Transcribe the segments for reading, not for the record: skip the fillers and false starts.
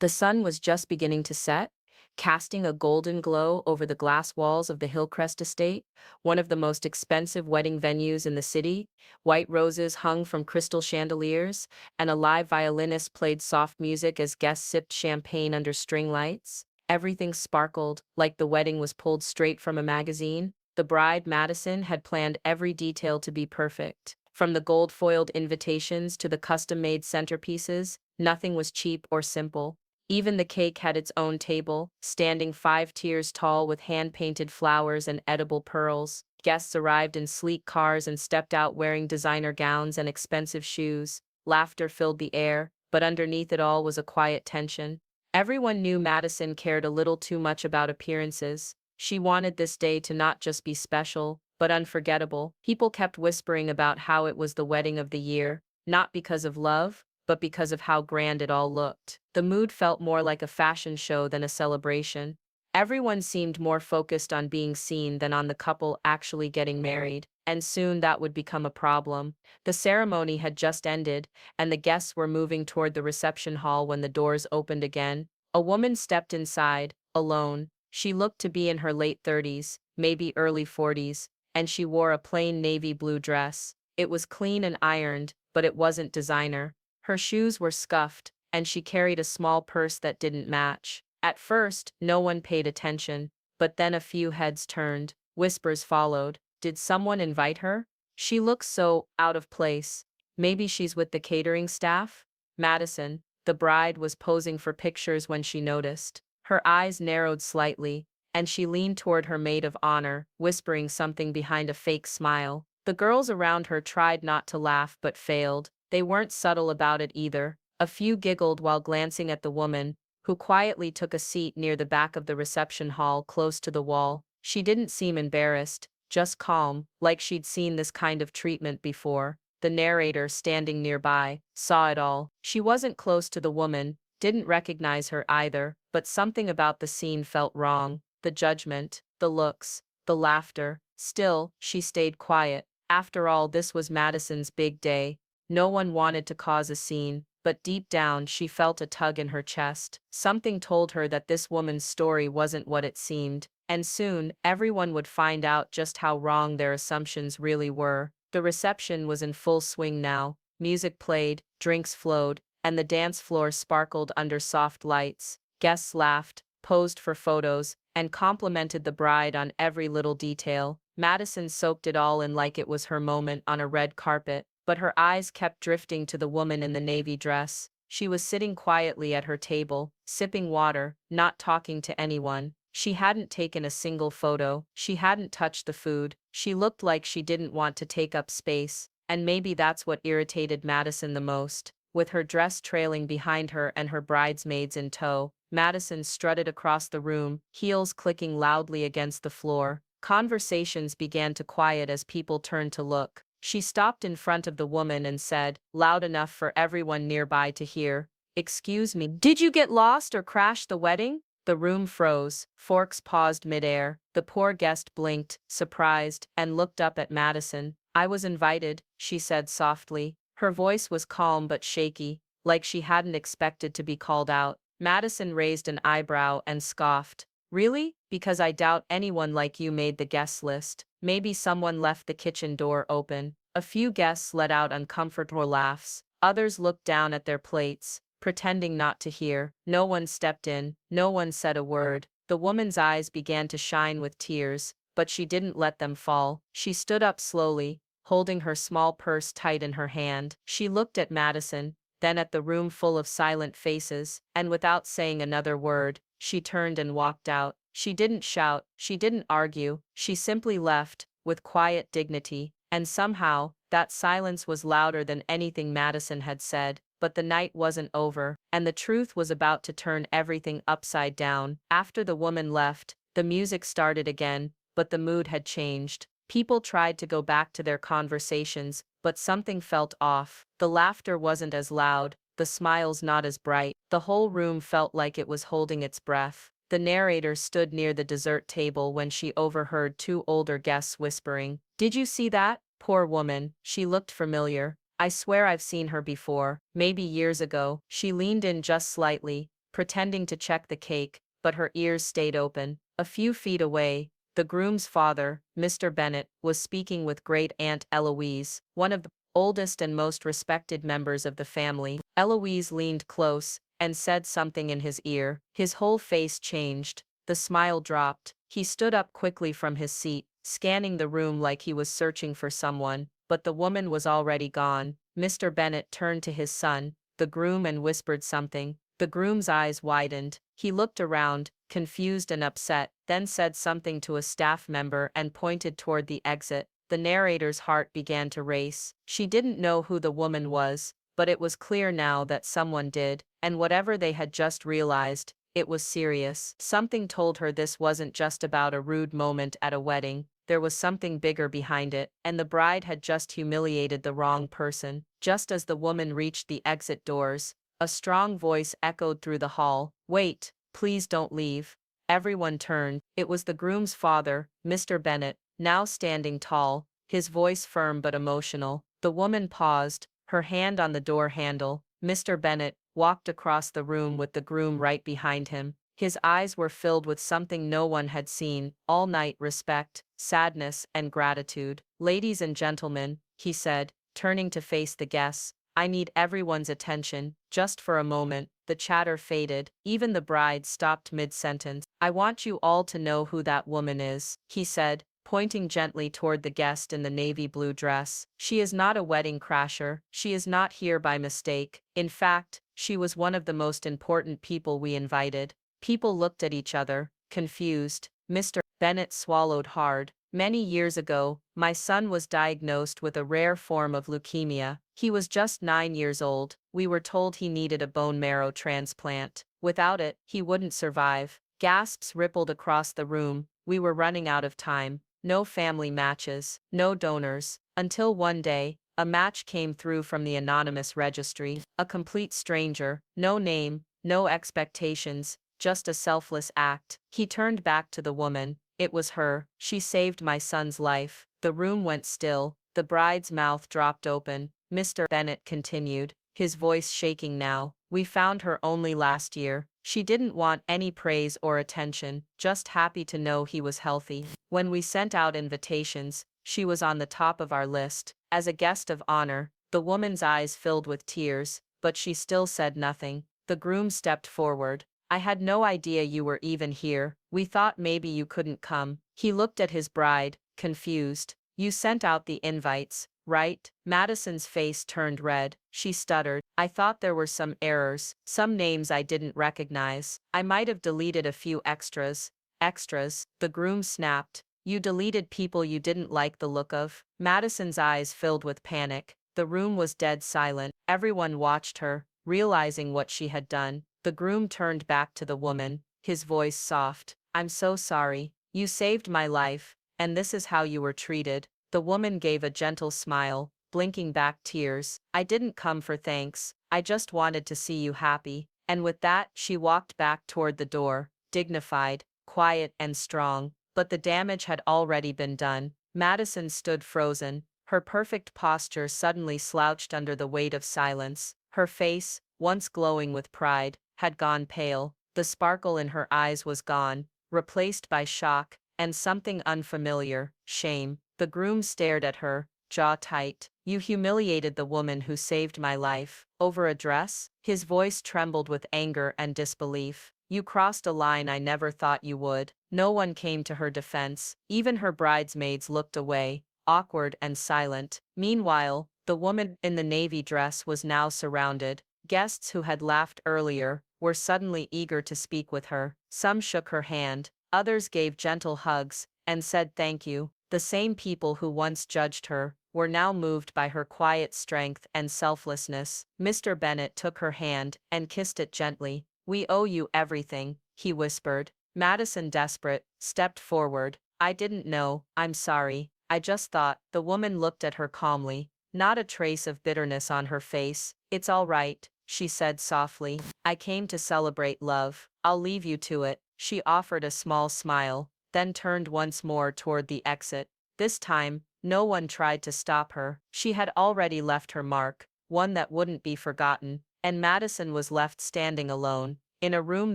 The sun was just beginning to set, casting a golden glow over the glass walls of the Hillcrest estate, one of the most expensive wedding venues in the city. White roses hung from crystal chandeliers, and a live violinist played soft music as guests sipped champagne under string lights. Everything sparkled, like the wedding was pulled straight from a magazine. The bride, Madison, had planned every detail to be perfect. From the gold-foiled invitations to the custom-made centerpieces, nothing was cheap or simple. Even the cake had its own table, standing 5 tiers tall with hand-painted flowers and edible pearls. Guests arrived in sleek cars and stepped out wearing designer gowns and expensive shoes. Laughter filled the air, but underneath it all was a quiet tension. Everyone knew Madison cared a little too much about appearances. She wanted this day to not just be special, but unforgettable. People kept whispering about how it was the wedding of the year, not because of love, but because of how grand it all looked. The mood felt more like a fashion show than a celebration. Everyone seemed more focused on being seen than on the couple actually getting married, and soon that would become a problem. The ceremony had just ended, and the guests were moving toward the reception hall when the doors opened again. A woman stepped inside, alone. She looked to be in her late 30s, maybe early 40s, and she wore a plain navy blue dress. It was clean and ironed, but it wasn't designer. Her shoes were scuffed, and she carried a small purse that didn't match. At first, no one paid attention, but then a few heads turned. Whispers followed. Did someone invite her? She looks so out of place. Maybe she's with the catering staff? Madison, the bride, was posing for pictures when she noticed. Her eyes narrowed slightly, and she leaned toward her maid of honor, whispering something behind a fake smile. The girls around her tried not to laugh but failed. They weren't subtle about it either. A few giggled while glancing at the woman, who quietly took a seat near the back of the reception hall close to the wall. She didn't seem embarrassed, just calm, like she'd seen this kind of treatment before. The narrator, standing nearby, saw it all. She wasn't close to the woman, didn't recognize her either, but something about the scene felt wrong. The judgment, the looks, the laughter. Still, she stayed quiet. After all, this was Madison's big day. No one wanted to cause a scene, but deep down she felt a tug in her chest. Something told her that this woman's story wasn't what it seemed, and soon everyone would find out just how wrong their assumptions really were. The reception was in full swing now. Music played, drinks flowed, and the dance floor sparkled under soft lights. Guests laughed, posed for photos, and complimented the bride on every little detail. Madison soaked it all in like it was her moment on a red carpet. But her eyes kept drifting to the woman in the navy dress. She was sitting quietly at her table, sipping water, not talking to anyone. She hadn't taken a single photo. She hadn't touched the food. She looked like she didn't want to take up space, and maybe that's what irritated Madison the most. With her dress trailing behind her and her bridesmaids in tow, Madison strutted across the room, heels clicking loudly against the floor. Conversations began to quiet as people turned to look. She stopped in front of the woman and said, loud enough for everyone nearby to hear, "Excuse me, did you get lost or crash the wedding?" The room froze, forks paused midair. The poor guest blinked, surprised, and looked up at Madison. "I was invited," she said softly. Her voice was calm but shaky, like she hadn't expected to be called out. Madison raised an eyebrow and scoffed. "Really? Because I doubt anyone like you made the guest list. Maybe someone left the kitchen door open." A few guests let out uncomfortable laughs. Others looked down at their plates, pretending not to hear. No one stepped in. No one said a word. The woman's eyes began to shine with tears, but she didn't let them fall. She stood up slowly, holding her small purse tight in her hand. She looked at Madison, then at the room full of silent faces, and without saying another word, she turned and walked out. She didn't shout, she didn't argue, she simply left, with quiet dignity, and somehow, that silence was louder than anything Madison had said. But the night wasn't over, and the truth was about to turn everything upside down. After the woman left, the music started again, but the mood had changed. People tried to go back to their conversations, but something felt off. The laughter wasn't as loud, the smiles not as bright. The whole room felt like it was holding its breath. The narrator stood near the dessert table when she overheard two older guests whispering, "Did you see that? Poor woman, she looked familiar. I swear I've seen her before, maybe years ago." She leaned in just slightly, pretending to check the cake, but her ears stayed open. A few feet away, the groom's father, Mr. Bennet, was speaking with great Aunt Eloise, one of the oldest and most respected members of the family. Eloise leaned close and said something in his ear. His whole face changed. The smile dropped. He stood up quickly from his seat, scanning the room like he was searching for someone, but the woman was already gone. Mr. Bennet turned to his son, the groom, and whispered something. The groom's eyes widened. He looked around, confused and upset, then said something to a staff member and pointed toward the exit. The narrator's heart began to race. She didn't know who the woman was, but it was clear now that someone did, and whatever they had just realized, it was serious. Something told her this wasn't just about a rude moment at a wedding. There was something bigger behind it, and the bride had just humiliated the wrong person. Just as the woman reached the exit doors, a strong voice echoed through the hall. "Wait, please don't leave." Everyone turned. It was the groom's father, Mr. Bennet, now standing tall, his voice firm but emotional. The woman paused, her hand on the door handle. Mr. Bennet walked across the room with the groom right behind him. His eyes were filled with something no one had seen all night: respect, sadness, and gratitude. "Ladies and gentlemen," he said, turning to face the guests, "I need everyone's attention, just for a moment." The chatter faded. Even the bride stopped mid-sentence. "I want you all to know who that woman is," he said, pointing gently toward the guest in the navy blue dress. "She is not a wedding crasher. She is not here by mistake. In fact, she was one of the most important people we invited." People looked at each other, confused. Mr. Bennet swallowed hard. "Many years ago, my son was diagnosed with a rare form of leukemia. He was just 9 years old. We were told he needed a bone marrow transplant. Without it, he wouldn't survive." Gasps rippled across the room. We were running out of time. No family matches, no donors, until one day, a match came through from the anonymous registry. A complete stranger, no name, no expectations, just a selfless act. He turned back to the woman. "It was her. She saved my son's life." The room went still. The bride's mouth dropped open. Mr. Bennet continued, his voice shaking now. "We found her only last year. She didn't want any praise or attention, just happy to know he was healthy. When we sent out invitations, she was on the top of our list, as a guest of honor." The woman's eyes filled with tears, but she still said nothing. The groom stepped forward. "I had no idea you were even here. We thought maybe you couldn't come." He looked at his bride, confused. "You sent out the invites, right?" Madison's face turned red. She stuttered. "I thought there were some errors, some names I didn't recognize. I might have deleted a few extras." "Extras?" The groom snapped. "You deleted people you didn't like the look of?" Madison's eyes filled with panic. The room was dead silent. Everyone watched her, realizing what she had done. The groom turned back to the woman, his voice soft. "I'm so sorry. You saved my life, and this is how you were treated." The woman gave a gentle smile, blinking back tears. "I didn't come for thanks. I just wanted to see you happy." And with that, she walked back toward the door, dignified, quiet, and strong. But the damage had already been done. Madison stood frozen, her perfect posture suddenly slouched under the weight of silence. Her face, once glowing with pride, had gone pale. The sparkle in her eyes was gone, replaced by shock, and something unfamiliar: shame. The groom stared at her, jaw tight. "You humiliated the woman who saved my life. Over a dress?" His voice trembled with anger and disbelief. "You crossed a line I never thought you would." No one came to her defense. Even her bridesmaids looked away, awkward and silent. Meanwhile, the woman in the navy dress was now surrounded. Guests who had laughed earlier were suddenly eager to speak with her. Some shook her hand, others gave gentle hugs and said thank you. The same people who once judged her were now moved by her quiet strength and selflessness. Mr. Bennet took her hand and kissed it gently. "We owe you everything," he whispered. Madison, desperate, stepped forward. "I didn't know. I'm sorry. I just thought." The woman looked at her calmly, not a trace of bitterness on her face. "It's all right," she said softly. "I came to celebrate love. I'll leave you to it." She offered a small smile, then turned once more toward the exit. This time, no one tried to stop her. She had already left her mark, one that wouldn't be forgotten, and Madison was left standing alone, in a room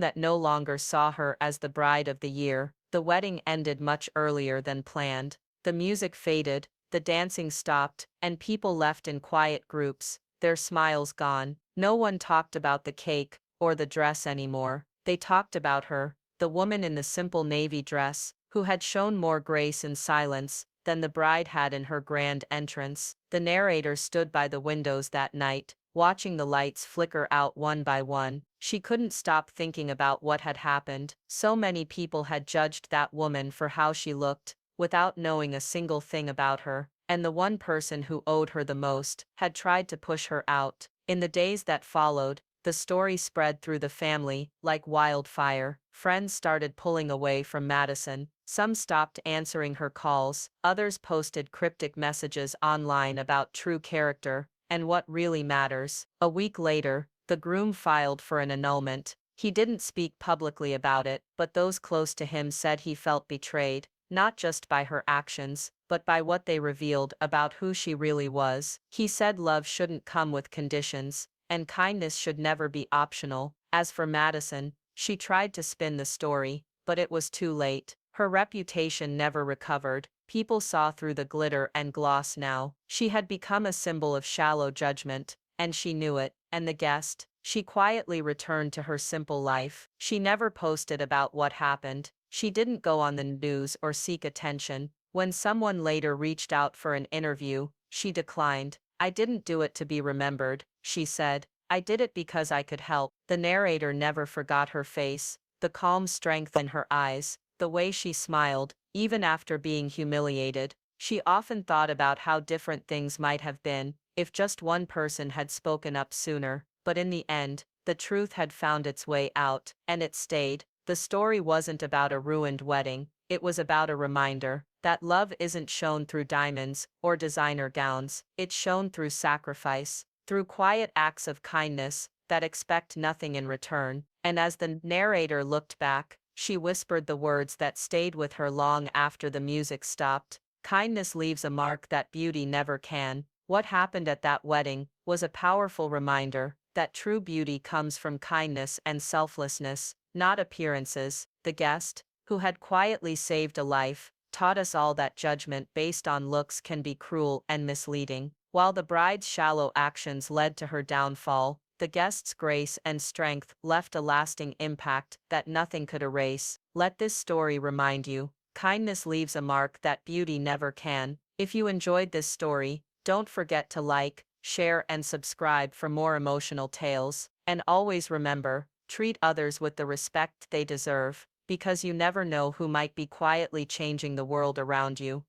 that no longer saw her as the bride of the year. The wedding ended much earlier than planned. The music faded, the dancing stopped, and people left in quiet groups, their smiles gone. No one talked about the cake or the dress anymore. They talked about her, the woman in the simple navy dress, who had shown more grace in silence than the bride had in her grand entrance. The narrator stood by the windows that night, watching the lights flicker out one by one. She couldn't stop thinking about what had happened. So many people had judged that woman for how she looked, without knowing a single thing about her, and the one person who owed her the most had tried to push her out. In the days that followed, the story spread through the family like wildfire. Friends started pulling away from Madison. Some stopped answering her calls, others posted cryptic messages online about true character and what really matters. A week later, the groom filed for an annulment. He didn't speak publicly about it, but those close to him said he felt betrayed, not just by her actions, but by what they revealed about who she really was. He said love shouldn't come with conditions, and kindness should never be optional. As for Madison, she tried to spin the story, but it was too late. Her reputation never recovered. People saw through the glitter and gloss now. She had become a symbol of shallow judgment, and she knew it. And the guest? She quietly returned to her simple life. She never posted about what happened. She didn't go on the news or seek attention. When someone later reached out for an interview, she declined. "I didn't do it to be remembered," she said. "I did it because I could help." The narrator never forgot her face, the calm strength in her eyes, the way she smiled, even after being humiliated. She often thought about how different things might have been if just one person had spoken up sooner. But in the end, the truth had found its way out, and it stayed. The story wasn't about a ruined wedding, it was about a reminder that love isn't shown through diamonds or designer gowns, it's shown through sacrifice, through quiet acts of kindness that expect nothing in return. And as the narrator looked back, she whispered the words that stayed with her long after the music stopped. Kindness leaves a mark that beauty never can. What happened at that wedding was a powerful reminder that true beauty comes from kindness and selflessness, not appearances. The guest, who had quietly saved a life, taught us all that judgment based on looks can be cruel and misleading. While the bride's shallow actions led to her downfall, the guest's grace and strength left a lasting impact that nothing could erase. Let this story remind you, kindness leaves a mark that beauty never can. If you enjoyed this story, don't forget to like, share, and subscribe for more emotional tales. And always remember, treat others with the respect they deserve, because you never know who might be quietly changing the world around you.